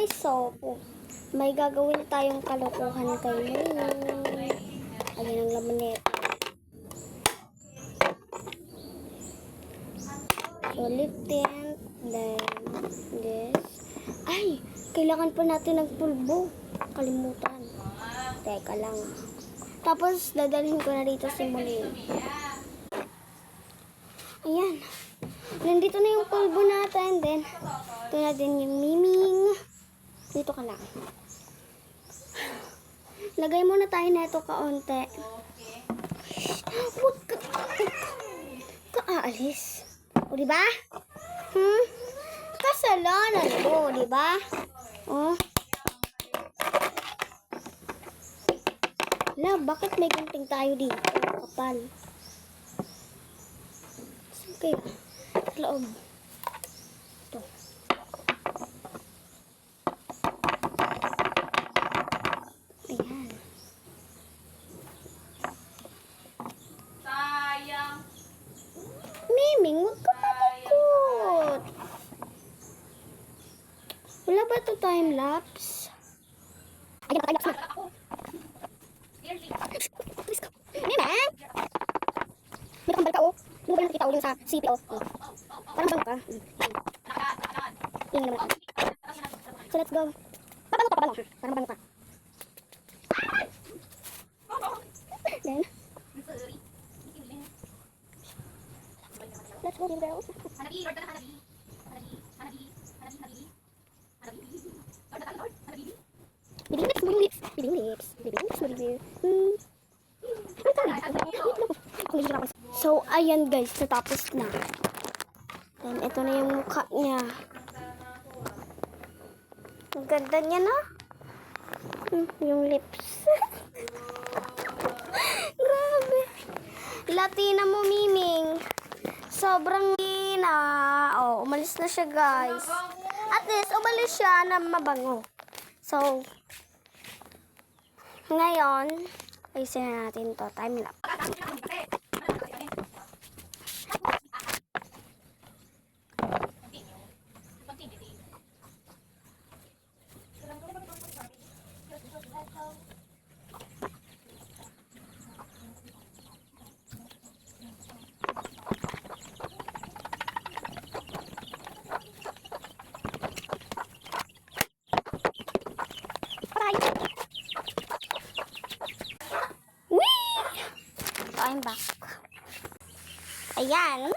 guys, so may gagawin tayong kalokohan kay May. Ayan ang laman nito. So lip tint, then this. Ay, kailangan pa natin ng pulbo. Kalimutan. Teka lang. Tapos dadalhin ko na dito si Molin. Ayan. Nandito na yung pulbo natin. Then, ito na din yung miming. Dito ka lang. Lagay muna tayo na ito kaunti. Huwag ka aalis. O, diba? Kasalanan mo, diba? O. La, bakit may gunting tayo dito? Kapal. Saan kaya? Sa loob. Ito. Ayan. Sayang. Miming, huwag ka malikot. Wala ba ito time-lapse? Ayan, time-lapse na. Miming! May kambal ka, oh. Hindi mo ba nakita, oh, yung sa CPO? Oh. Parang bang ka. Tingnan naman. So, let's go. Pabango ka, pabango. Parang bango ka. Then, let's go, dear girls. So, ayan guys, natapos na. Then, ito na yung mukha niya. Ang ganda niya na. Yung lips. Grabe. Latina mo, Miming. Sobrang na. Oh, umalis na siya, guys. At least, umalis siya na mabango. So, ngayon, ayusin na natin to. Time lapse. I'm back. Ayan.